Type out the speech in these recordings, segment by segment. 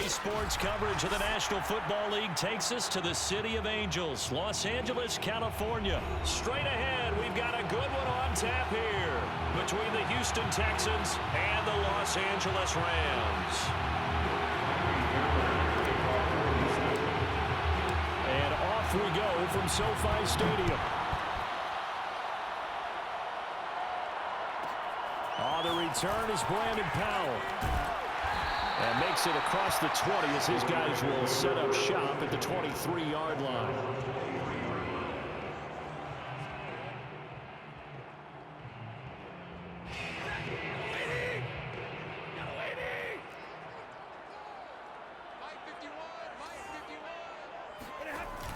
Daily sports coverage of the National Football League takes us to the City of Angels, Los Angeles, California. Straight ahead, we've got a good one on tap here between the Houston Texans and the Los Angeles Rams. And off we go from SoFi Stadium. The return is Brandon Powell. And makes it across the 20 as his guys will set up shop at the 23-yard line.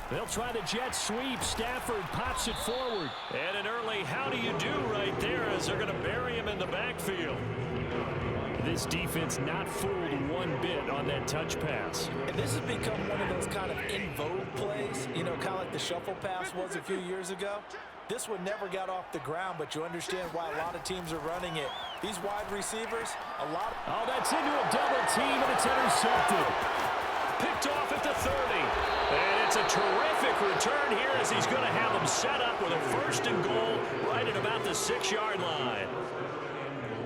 They'll try the jet sweep. Stafford pops it forward. And an early how do you do right there as they're going to bury him in the backfield. This defense not fooled one bit on that touch pass. And this has become one of those kind of in vogue plays, you know, kind of like the shuffle pass was a few years ago. This one never got off the ground, but you understand why a lot of teams are running it. These wide receivers, a lot of... Oh, that's into a double team, and it's intercepted. Picked off at the 30. And it's a terrific return here as he's going to have them set up with a first and goal right at about the 6-yard line.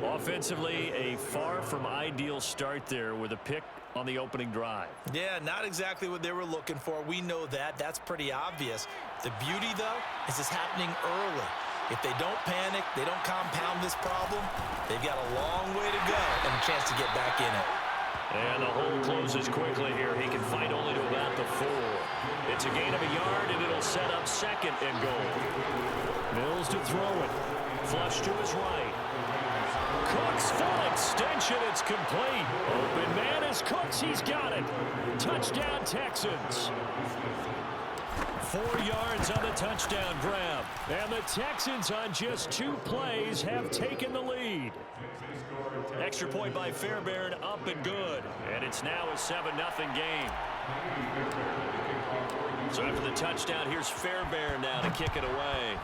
Offensively, a far from ideal start there with a pick on the opening drive. Yeah, not exactly what they were looking for. We know that. That's pretty obvious. The beauty, though, is it's happening early. If they don't panic, they don't compound this problem, they've got a long way to go and a chance to get back in it. And the hole closes quickly here. He can fight only to about the 4. It's a gain of a yard, and it'll set up second and goal. Mills to throw it. Flush to his right. Cooks full extension. It's complete. Open man is Cooks. He's got it. Touchdown, Texans. 4 yards on the touchdown grab. And the Texans on just 2 plays have taken the lead. Extra point by Fairbairn, up and good. And it's now a 7-0 game. So after the touchdown, here's Fairbairn now to kick it away.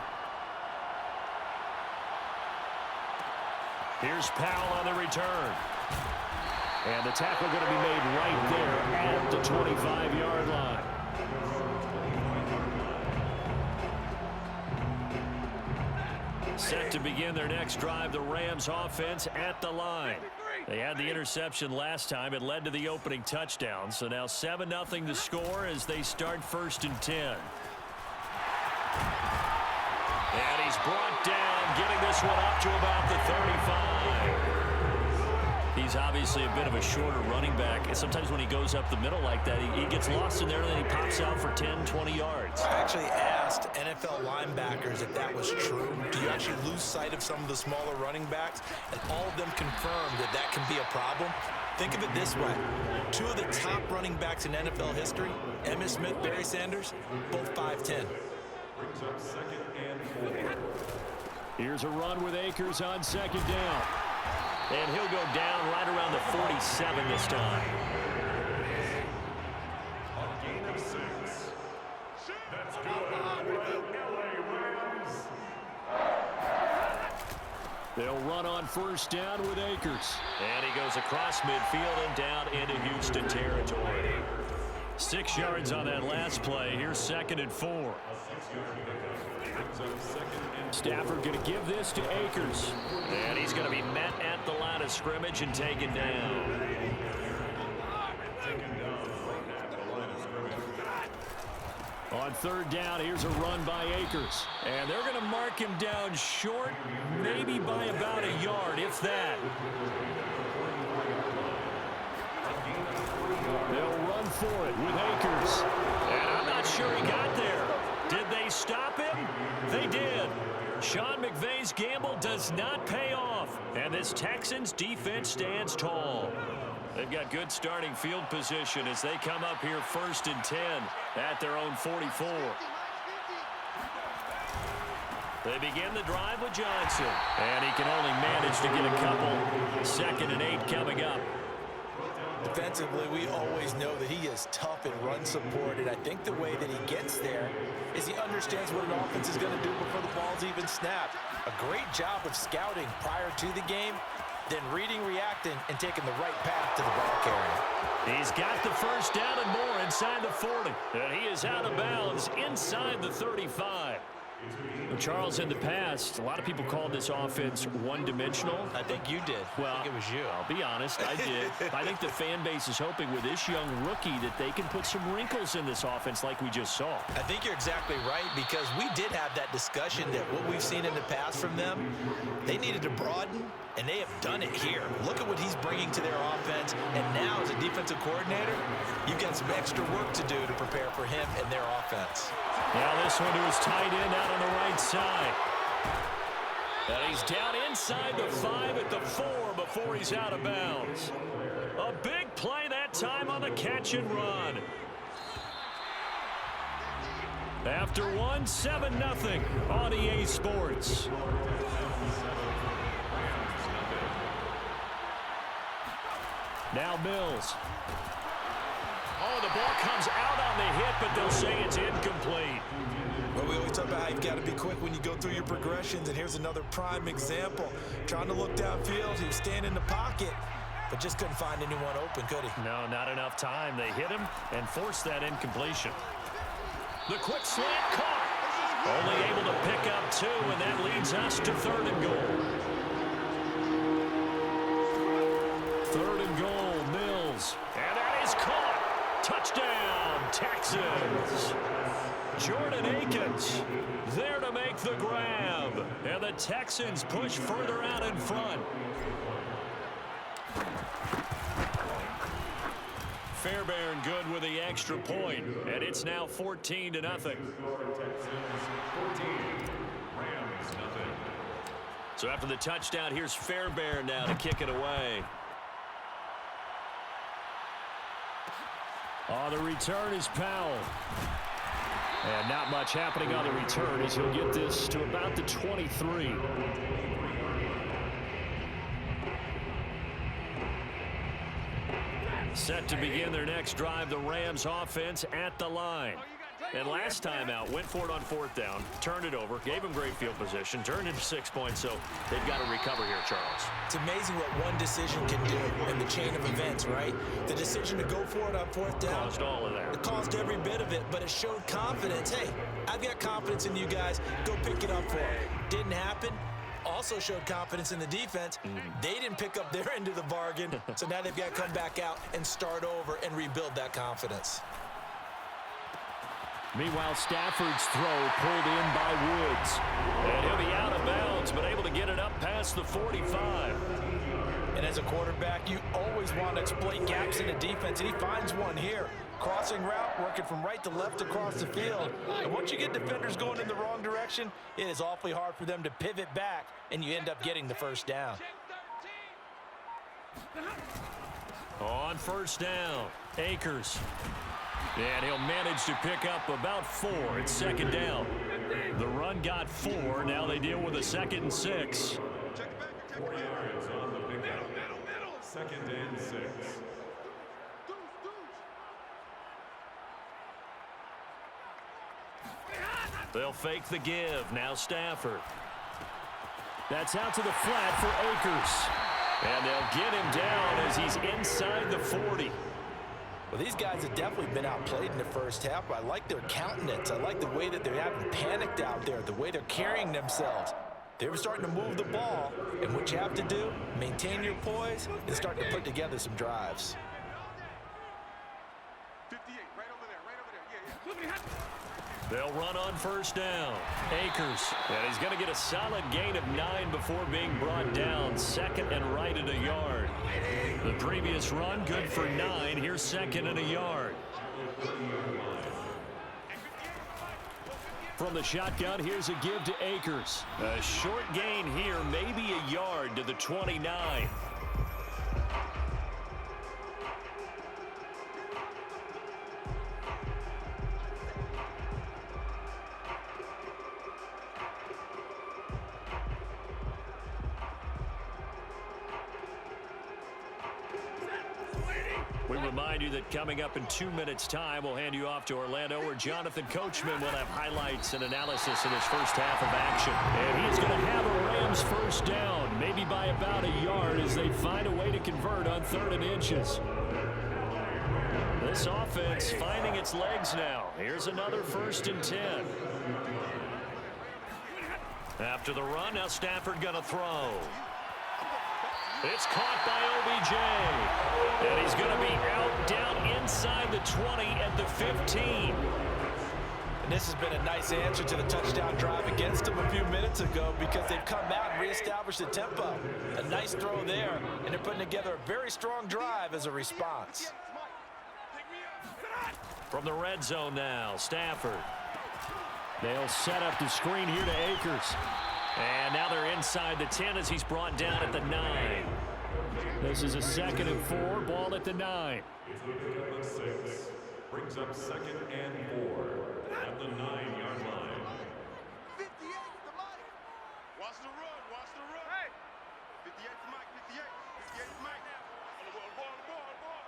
Here's Powell on the return. And the tackle going to be made right there at the 25-yard line. Set to begin their next drive, the Rams offense at the line. They had the interception last time. It led to the opening touchdown. So now 7-0 to score as they start 1st and 10. And he's brought down, getting this one up to about the 35. He's obviously a bit of a shorter running back. And sometimes when he goes up the middle like that, he gets lost in there and then he pops out for 10, 20 yards. I actually asked NFL linebackers if that was true. Do you actually lose sight of some of the smaller running backs? And all of them confirmed that that can be a problem. Think of it this way. 2 of the top running backs in NFL history, Emmitt Smith, Barry Sanders, both 5'10". Here's a run with Akers on 2nd down. And he'll go down right around the 47 this time. They'll run on 1st down with Akers. And he goes across midfield and down into Houston territory. 6 yards on that last play. Here's 2nd and 4. Stafford going to give this to Akers. And he's going to be met at the line of scrimmage and taken down. On 3rd down, here's a run by Akers. And they're going to mark him down short, maybe by about a yard, if that. They'll run for it with Akers. And I'm not sure he got there. Did they stop him? They did. Sean McVay's gamble does not pay off. And this Texans defense stands tall. They've got good starting field position as they come up here 1st and 10 at their own 44. They begin the drive with Johnson. And he can only manage to get a couple. 2nd and 8 coming up. Defensively, we always know that he is tough in run support, and I think the way that he gets there is he understands what an offense is going to do before the ball's even snapped. A great job of scouting prior to the game, then reading, reacting, and taking the right path to the ball carrier. He's got the first down and more inside the 40. And he is out of bounds inside the 35. Well, Charles, in the past, a lot of people called this offense one-dimensional. I think you did. Well, I think it was you. I'll be honest, I did. I think the fan base is hoping with this young rookie that they can put some wrinkles in this offense like we just saw. I think you're exactly right, because we did have that discussion that what we've seen in the past from them, they needed to broaden, and they have done it here. Look at what he's bringing to their offense, and now as a defensive coordinator, you've got some extra work to do to prepare for him and their offense. Now this one to his tight end out on the right side. And he's down inside the 5 at the 4 before he's out of bounds. A big play that time on the catch and run. After one, 7-0 on EA Sports. Now Mills. Oh, the ball comes out on the hit, but they'll say it's incomplete. Well, we always talk about how you've got to be quick when you go through your progressions, and here's another prime example. Trying to look downfield, he was standing in the pocket, but just couldn't find anyone open, could he? No, not enough time. They hit him and forced that incompletion. The quick slant caught. Only able to pick up 2, and that leads us to 3rd and goal. 3rd and goal, Mills. And that is caught. Touchdown, Texans. Jordan Akins there to make the grab. And the Texans push further out in front. Fairbairn good with the extra point, and it's now 14-0. So after the touchdown, here's Fairbairn now to kick it away. On the return is Powell. And not much happening on the return as he'll get this to about the 23. Set to begin their next drive, the Rams offense at the line. And last time out, went for it on 4th down, turned it over, gave them great field position, turned into 6 points, so they've got to recover here, Charles. It's amazing what one decision can do in the chain of events, right? The decision to go for it on 4th down. Caused all of that. It caused every bit of it, but it showed confidence. Hey, I've got confidence in you guys. Go pick it up for it. Didn't happen. Also showed confidence in the defense. They didn't pick up their end of the bargain, so now they've got to come back out and start over and rebuild that confidence. Meanwhile, Stafford's throw pulled in by Woods. And he'll be out of bounds, but able to get it up past the 45. And as a quarterback, you always want to exploit gaps in the defense, and he finds one here. Crossing route, working from right to left across the field. And once you get defenders going in the wrong direction, it is awfully hard for them to pivot back, and you end up getting the first down. On 1st down, Akers. And he'll manage to pick up about 4. It's 2nd down. The run got 4. Now they deal with a 2nd and 6. 4 yards on the pickup. 2nd and 6. They'll fake the give. Now Stafford. That's out to the flat for Akers. And they'll get him down as he's inside the 40. Well, these guys have definitely been outplayed in the first half. I like their countenance. I like the way that they haven't panicked out there, the way they're carrying themselves. They're starting to move the ball, and what you have to do, maintain your poise and start to put together some drives. 58, right over there. Yeah. They'll run on 1st down. Akers. And he's going to get a solid gain of 9 before being brought down. 2nd and right at a yard. The previous run, good for 9. Here's 2nd and a yard. From the shotgun, here's a give to Akers. A short gain here, maybe a yard to the 29. We remind you that coming up in 2 minutes' time, we'll hand you off to Orlando, where Jonathan Coachman will have highlights and analysis in his first half of action. And he's going to have a Rams first down, maybe by about a yard, as they find a way to convert on 3rd and inches. This offense finding its legs now. Here's another 1st and 10. After the run, now Stafford going to throw. It's caught by OBJ. And he's going to be out down inside the 20 at the 15. And this has been a nice answer to the touchdown drive against them a few minutes ago, because they've come out and reestablished the tempo. A nice throw there, and they're putting together a very strong drive as a response. From the red zone now, Stafford. They'll set up the screen here to Akers. And now they're inside the 10 as he's brought down at the 9. This is a 2nd and 4, ball at the 9. He's looking at the 6. Brings up 2nd and 4 at the 9-yard line. 58 to Mike. Watch the run. Watch the run. Hey. 58 to Mike. 58. 58 to Mike. On the ball.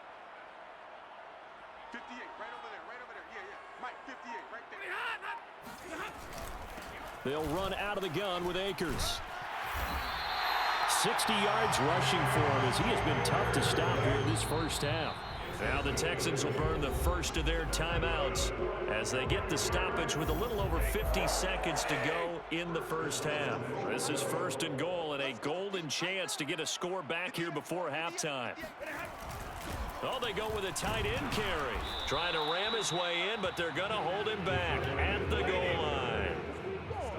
58. Right over there. Right over there. Yeah. Mike, 58. Right there. They'll run out of the gun with Akers. 60 yards rushing for him, as he has been tough to stop here in this first half. Now the Texans will burn the first of their timeouts as they get the stoppage with a little over 50 seconds to go in the first half. This is 1st and goal, and a golden chance to get a score back here before halftime. Oh, they go with a tight end carry. Trying to ram his way in, but they're going to hold him back at the goal line.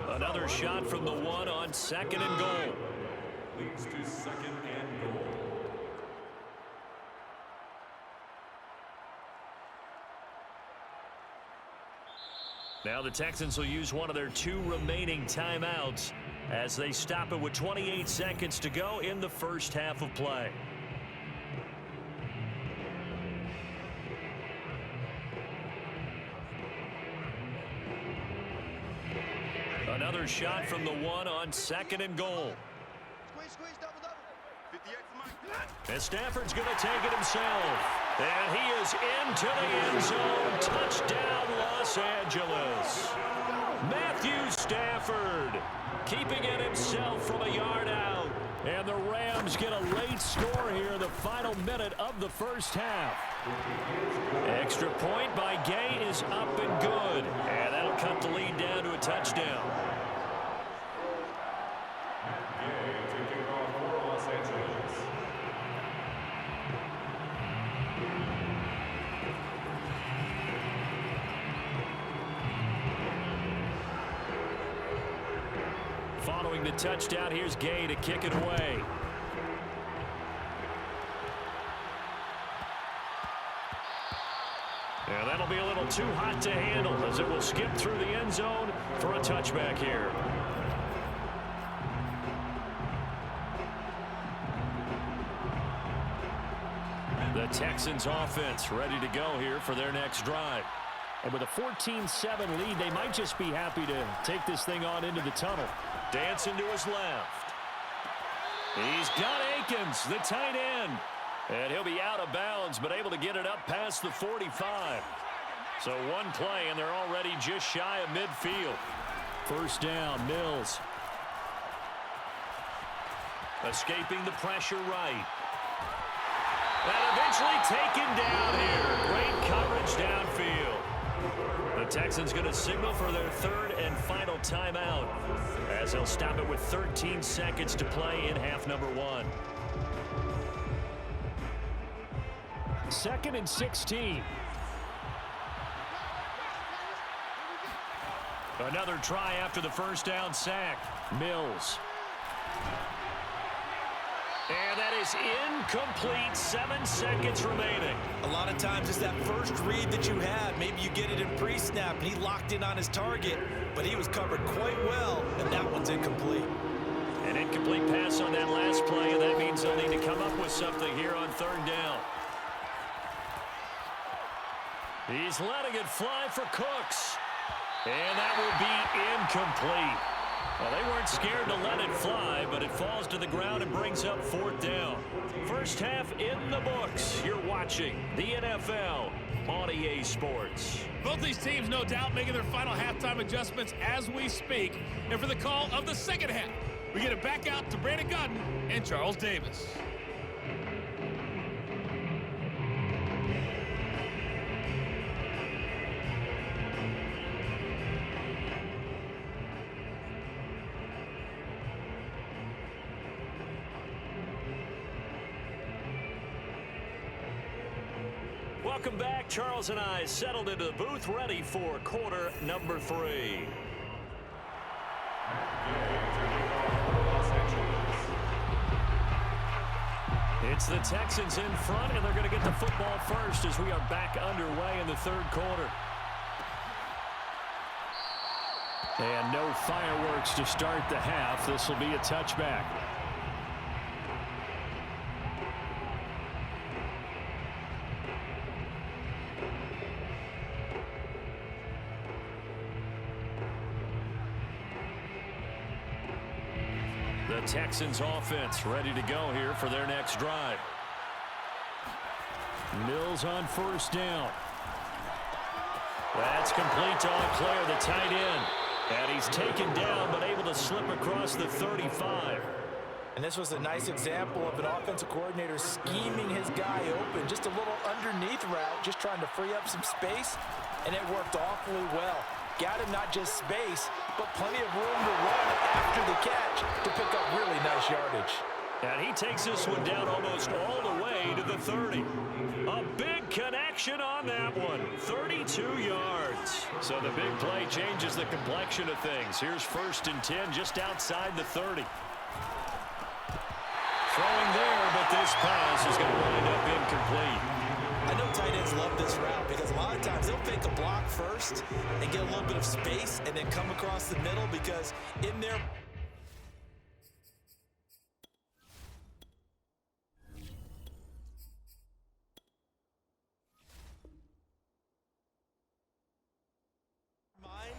Another shot from the 1 on 2nd and goal. Leads to 2nd and goal. Now the Texans will use one of their 2 remaining timeouts as they stop it with 28 seconds to go in the first half of play. Another shot from the 1 on 2nd and goal. Squeeze, double. 58 to Mike. And Stafford's going to take it himself. And he is into the end zone. Touchdown, Los Angeles. Matthew Stafford keeping it himself from a yard out. And the Rams get a late score here in the final minute of the first half. Extra point by Gay is up and good. And that'll cut the lead down to a touchdown. Gay taking off for Los Angeles. Following the touchdown, here's Gay to kick it away. And that'll be a little too hot to handle as it will skip through the end zone for a touchback here. The Texans offense ready to go here for their next drive. And with a 14-7 lead, they might just be happy to take this thing on into the tunnel. Dancing to his left. He's got Akins, the tight end. And he'll be out of bounds, but able to get it up past the 45. So one play, and they're already just shy of midfield. First down, Mills. Escaping the pressure right. And eventually taken down here. Great coverage downfield. The Texans going to signal for their 3rd and final timeout as they'll stop it with 13 seconds to play in half number 1. 2nd and 16. Another try after the first down sack. Mills. And that is incomplete. 7 seconds remaining. A lot of times it's that first read that you have. Maybe you get it in pre-snap, and he locked in on his target, but he was covered quite well, and that one's incomplete. An incomplete pass on that last play, and that means they'll need to come up with something here on 3rd down. He's letting it fly for Cooks. And that will be incomplete. Well, they weren't scared to let it fly, but it falls to the ground and brings up 4th down. First half in the books. You're watching the NFL on EA Sports. Both these teams, no doubt, making their final halftime adjustments as we speak. And for the call of the second half, we get it back out to Brandon Godden and Charles Davis. Welcome back. Charles and I settled into the booth, ready for quarter number 3. It's the Texans in front, and they're going to get the football first as we are back underway in the 3rd quarter. And no fireworks to start the half. This will be a touchback. The Texans offense ready to go here for their next drive. Mills on 1st down. That's complete to Auclair, the tight end. And he's taken down but able to slip across the 35. And this was a nice example of an offensive coordinator scheming his guy open. Just a little underneath route, just trying to free up some space, and it worked awfully well. Got him not just space, but plenty of room to run after the catch to pick up really nice yardage. And he takes this one down almost all the way to the 30. A big connection on that one. 32 yards. So the big play changes the complexion of things. Here's 1st and 10 just outside the 30. Throwing there, but this pass is going to wind up incomplete. I know tight ends love this route because a lot of times they'll fake a block first and get a little bit of space and then come across the middle because in their mind,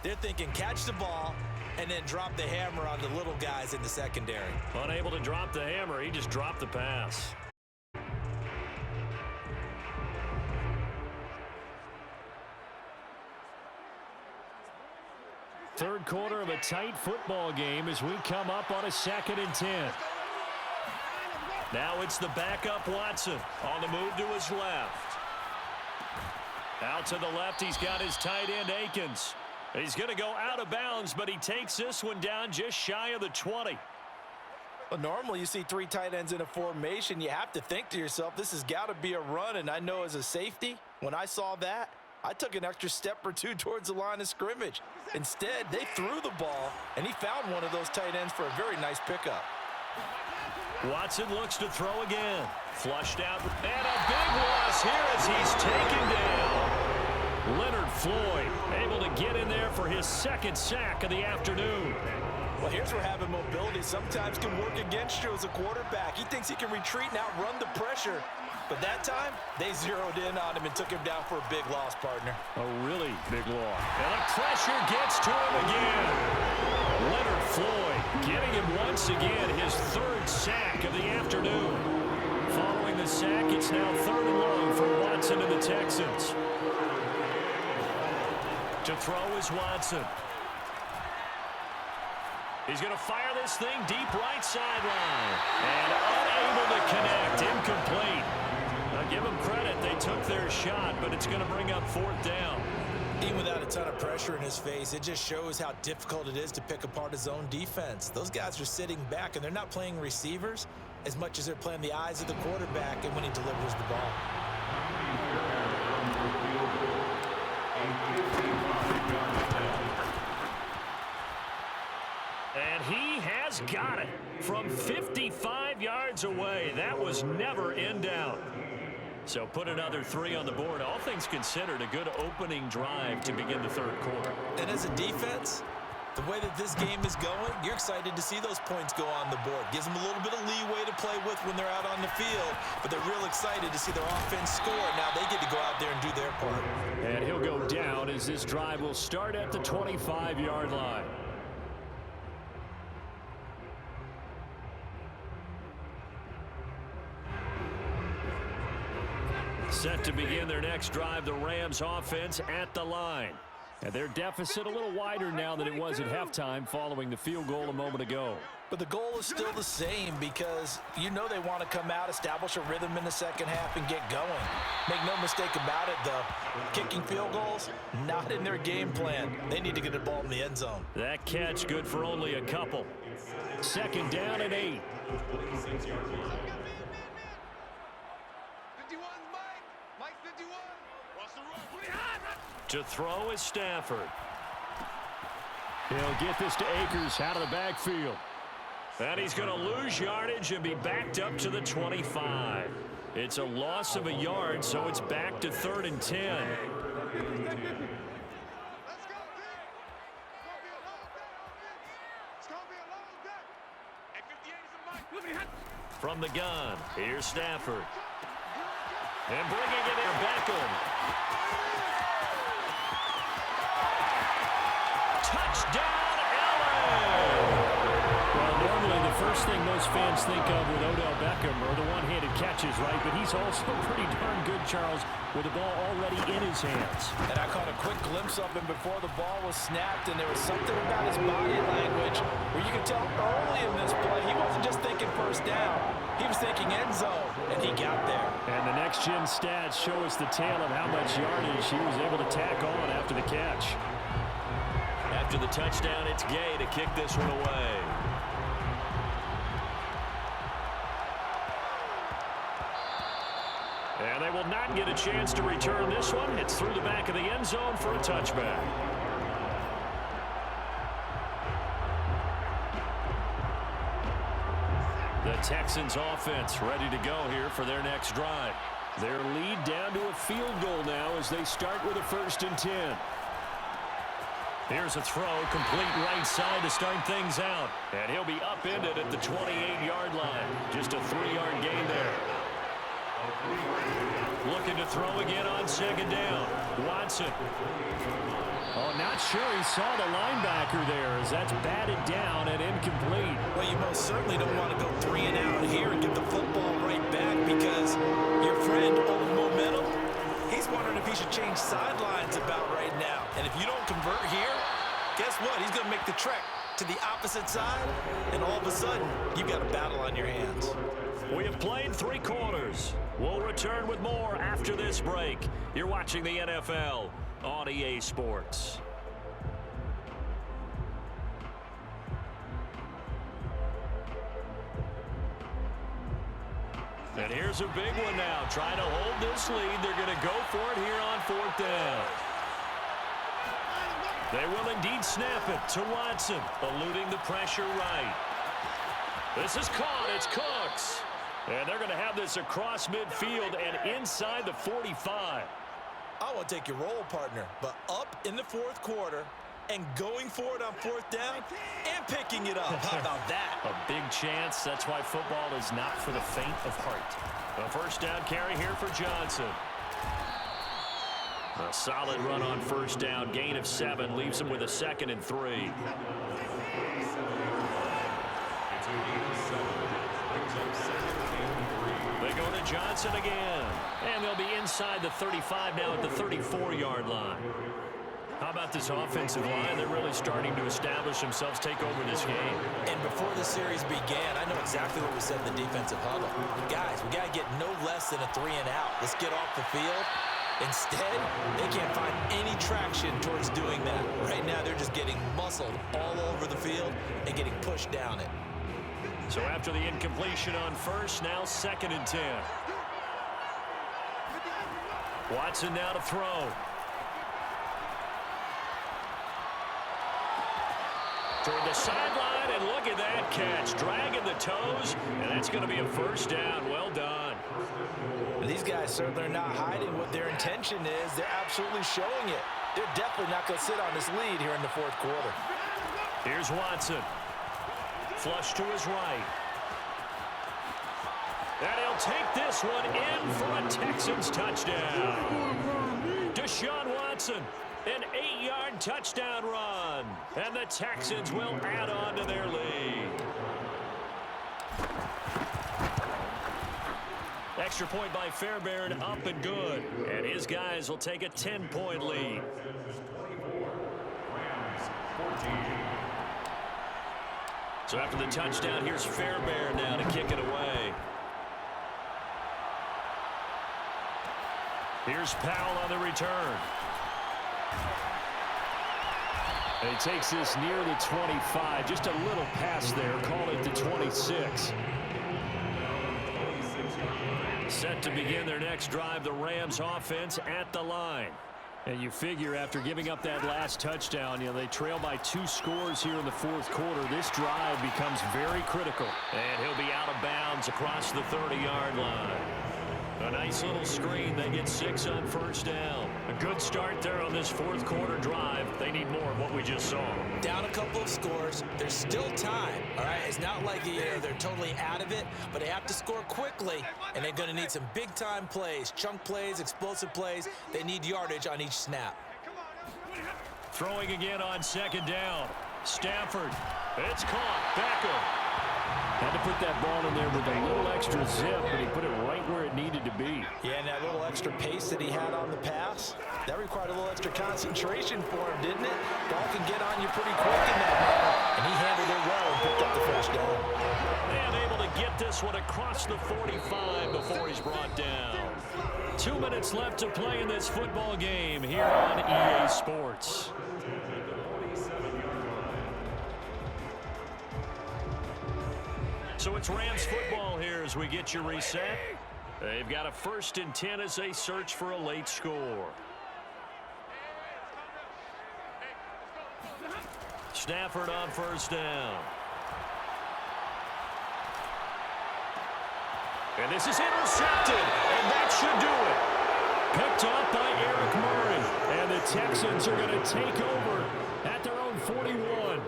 they're thinking catch the ball and then drop the hammer on the little guys in the secondary. Unable to drop the hammer, he just dropped the pass. Third quarter of a tight football game as we come up on a 2nd and 10. Now it's the backup Watson on the move to his left. Out to the left, he's got his tight end Akins. He's going to go out of bounds, but he takes this one down just shy of the 20. Well, normally you see 3 tight ends in a formation. You have to think to yourself, this has got to be a run, and I know as a safety, when I saw that, I took an extra step or 2 towards the line of scrimmage. Instead, they threw the ball, and he found one of those tight ends for a very nice pickup. Watson looks to throw again. Flushed out, and a big loss here as he's taken down. Leonard Floyd able to get in there for his 2nd sack of the afternoon. Well, here's where having mobility sometimes can work against you as a quarterback. He thinks he can retreat and outrun the pressure. But that time, they zeroed in on him and took him down for a big loss, partner. A really big loss. And the pressure gets to him again. Leonard Floyd getting him once again, his 3rd sack of the afternoon. Following the sack, it's now 3rd and long for Watson and the Texans. To throw is Watson. He's going to fire this thing deep right sideline. And unable to connect, incomplete. Now give them credit, they took their shot, but it's going to bring up 4th down. Even without a ton of pressure in his face, it just shows how difficult it is to pick apart his own defense. Those guys are sitting back, and they're not playing receivers as much as they're playing the eyes of the quarterback and when he delivers the ball. And he has got it from 55 yards away. That was never in doubt. So put another 3 on the board. All things considered, a good opening drive to begin the 3rd quarter. And as a defense, the way that this game is going, you're excited to see those points go on the board. Gives them a little bit of leeway to play with when they're out on the field, but they're real excited to see their offense score. Now they get to go out there and do their part. And he'll go down as this drive will start at the 25-yard line. Set to begin their next drive, the Rams offense at the line. And their deficit a little wider now than it was at halftime following the field goal a moment ago. But the goal is still the same because you know they want to come out, establish a rhythm in the second half, and get going. Make no mistake about it, though. Kicking field goals, not in their game plan. They need to get the ball in the end zone. That catch good for only a couple. Second down and 8. 51's Mike. Mike 51. Watch the run. To throw is Stafford. He'll get this to Akers out of the backfield. And he's going to lose yardage and be backed up to the 25. It's a loss of a yard, so it's back to 3rd and 10. Let's go, kid. It's going to be a long day. Hey, 58 is a Mike. From the gun, here's Stafford. And bringing it in, Beckham. Touchdown, LA! Well, normally the first thing most fans think of with Odell Beckham are the one-handed catches, right? But he's also pretty darn good, Charles, with the ball already in his hands. And I caught a quick glimpse of him before the ball was snapped, and there was something about his body language where you could tell early in this play he wasn't just thinking first down. He was thinking end zone, and he got there. And the next-gen stats show us the tale of how much yardage he was able to tack on after the catch. After the touchdown, it's Gay to kick this one away. And they will not get a chance to return this one. It's through the back of the end zone for a touchback. The Texans offense ready to go here for their next drive. Their lead down to a field goal now as they start with a 1st and 10. Here's a throw, complete right side to start things out. And he'll be upended at the 28-yard line. Just a 3-yard gain there. Looking to throw again on 2nd down. Watson. Oh, not sure he saw the linebacker there as that's batted down and incomplete. Well, you most certainly don't want to go 3 and out here and get the football right back because your friend, old momentum, he's wondering if he should change sidelines about right now. And if you don't convert here, guess what? He's going to make the trek to the opposite side, and all of a sudden, you've got a battle on your hands. We have played 3 quarters. We'll return with more after this break. You're watching the NFL on EA Sports. And here's a big one now. Trying to hold this lead. They're going to go for it here on 4th down. They will indeed snap it to Watson, eluding the pressure right. This is caught. It's Cooks. And they're going to have this across midfield and inside the 45. I want to take your role, partner, but up in the 4th quarter and going for it on 4th down and picking it up. How about that? A big chance. That's why football is not for the faint of heart. A 1st down carry here for Johnson. A solid run on 1st down. Gain of 7 leaves him with a 2nd and 3. They go to Johnson again. And they'll be inside the 35 now at the 34-yard line. How about this offensive line? They're really starting to establish themselves, take over this game. And before the series began, I know exactly what we said in the defensive huddle. Guys, we got to get no less than a 3 and out. Let's get off the field. Instead, they can't find any traction towards doing that. Right now, they're just getting muscled all over the field and getting pushed down it. So after the incompletion on 1st, now 2nd and 10. Watson now to throw. Toward the sideline, and look at that catch. Dragging the toes, and that's going to be a 1st down. Well done. These guys certainly are not hiding what their intention is. They're absolutely showing it. They're definitely not going to sit on this lead here in the 4th quarter. Here's Watson. Flush to his right. And he'll take this one in for a Texans touchdown. Deshaun Watson, an 8-yard touchdown run. And the Texans will add on to their lead. Extra point by Fairbairn, up and good. And his guys will take a 10-point lead. So after the touchdown, here's Fairbairn now to kick it away. Here's Powell on the return. And he takes this near the 25. Just a little pass there. Call it the 26. Set to begin their next drive, the Rams offense at the line. And you figure after giving up that last touchdown, they trail by 2 scores here in the fourth quarter. This drive becomes very critical. And he'll be out of bounds across the 30-yard line. A nice little screen. They get 6 on first down. A good start there on this fourth quarter drive. They need more of what we just saw. Down a couple of scores. There's still time, all right? It's not like they're totally out of it, but they have to score quickly, and they're going to need some big-time plays, chunk plays, explosive plays. They need yardage on each snap. Throwing again on second down. Stafford. It's caught. Beckham. Had to put that ball in there with a little extra zip, but he put it right where it needed to be. Yeah, and that little extra pace that he had on the pass, that required a little extra concentration for him, didn't it? Ball can get on you pretty quick in that manner, and he handled it well and picked up the first down. And able to get this one across the 45 before he's brought down. 2 minutes left to play in this football game here on EA Sports. So it's Rams football here as we get you reset. They've got a 1st and 10 as they search for a late score. Stafford on first down. And this is intercepted, and that should do it. Picked off by Eric Murray, and the Texans are going to take over at their own 41.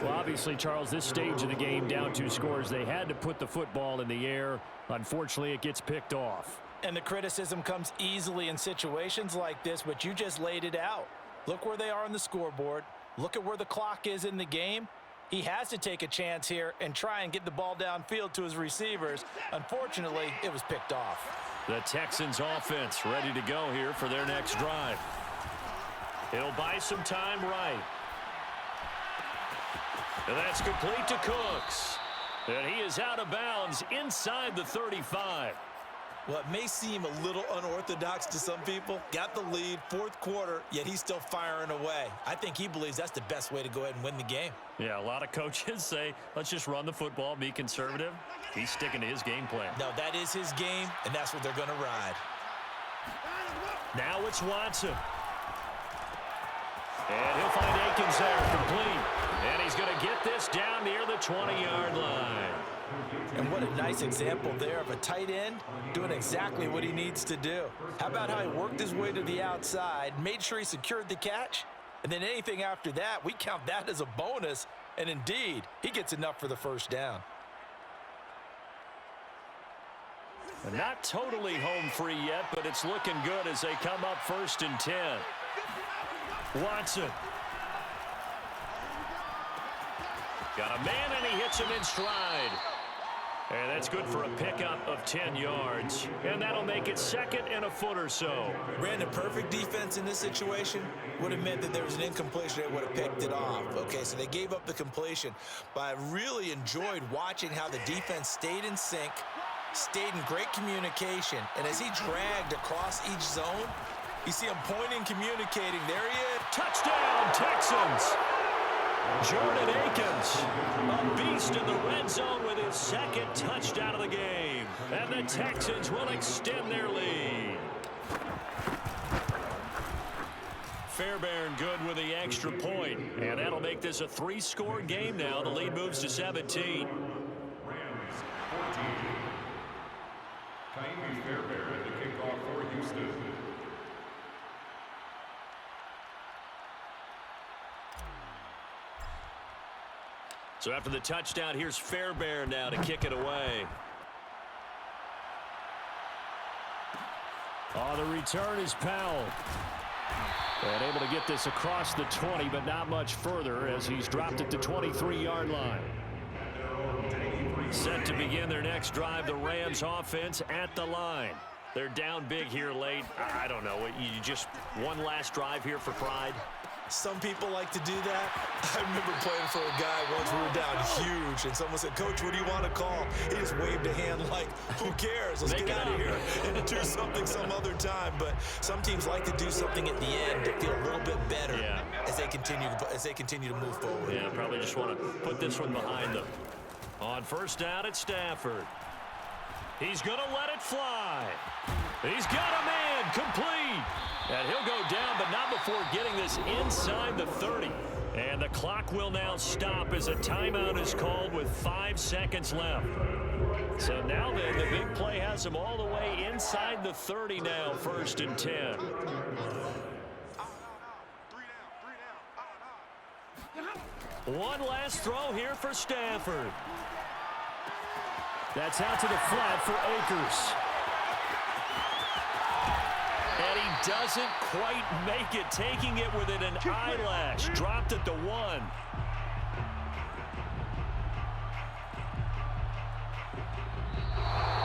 Well, obviously, Charles, this stage of the game, down 2 scores, they had to put the football in the air. Unfortunately, it gets picked off. And the criticism comes easily in situations like this, but you just laid it out. Look where they are on the scoreboard. Look at where the clock is in the game. He has to take a chance here and try and get the ball downfield to his receivers. Unfortunately, it was picked off. The Texans offense ready to go here for their next drive. He'll buy some time right. And that's complete to Cooks. And he is out of bounds inside the 35. Well, it may seem a little unorthodox to some people. Got the lead, fourth quarter, yet he's still firing away. I think he believes that's the best way to go ahead and win the game. Yeah, a lot of coaches say, let's just run the football, be conservative. He's sticking to his game plan. No, that is his game, and that's what they're going to ride. Now it's Watson. And he'll find Akins there, complete. And he's going to get this down near the 20-yard line. And what a nice example there of a tight end doing exactly what he needs to do. How about how he worked his way to the outside, made sure he secured the catch, and then anything after that, we count that as a bonus. And indeed, he gets enough for the first down. Not totally home free yet, but it's looking good as they come up 1st and 10. Watson. Got a man, and he hits him in stride. And that's good for a pickup of 10 yards. And that'll make it 2nd and a foot or so. Brandon, perfect defense in this situation would have meant that there was an incompletion. They would have picked it off. Okay, so they gave up the completion. But I really enjoyed watching how the defense stayed in sync, stayed in great communication. And as he dragged across each zone, you see him pointing, communicating. There he is. Touchdown, Texans. Jordan Akins, a beast in the red zone with his 2nd touchdown of the game. And the Texans will extend their lead. Fairbairn good with the extra point. And that'll make this a 3-score game now. The lead moves to 17. Rams 14. Kaimi Fairbairn, the kickoff for Houston. So after the touchdown, here's Fairbairn now to kick it away. Oh, the return is Powell. And able to get this across the 20, but not much further as he's dropped it to 23-yard line. Set to begin their next drive, the Rams offense at the line. They're down big here late. I don't know. You just one last drive here for pride? Some people like to do that. I remember playing for a guy once. We were down huge, and someone said, "Coach, what do you want to call?" He just waved a hand like, who cares? Let's get out of here and do something some other time. But some teams like to do something at the end to feel a little bit better as they continue to move forward. Yeah, probably just want to put this one behind them. On first down at Stafford. He's going to let it fly. He's got a man complete. And he'll go down, but not before getting this inside the 30. And the clock will now stop as a timeout is called with 5 seconds left. So now then, the big play has him all the way inside the 30 now, 1st and 10. One last throw here for Stafford. That's out to the flat for Akers. And he doesn't quite make it, taking it within an eyelash. Dropped at the 1.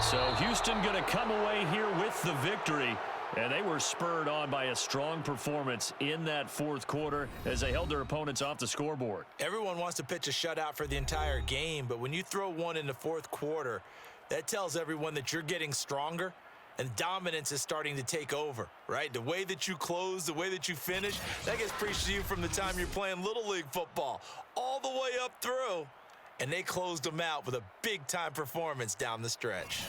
So Houston going to come away here with the victory. And they were spurred on by a strong performance in that 4th quarter as they held their opponents off the scoreboard. Everyone wants to pitch a shutout for the entire game, but when you throw one in the 4th quarter, that tells everyone that you're getting stronger and dominance is starting to take over, right? The way that you close, the way that you finish, that gets preached to you from the time you're playing Little League football all the way up through. And they closed them out with a big-time performance down the stretch.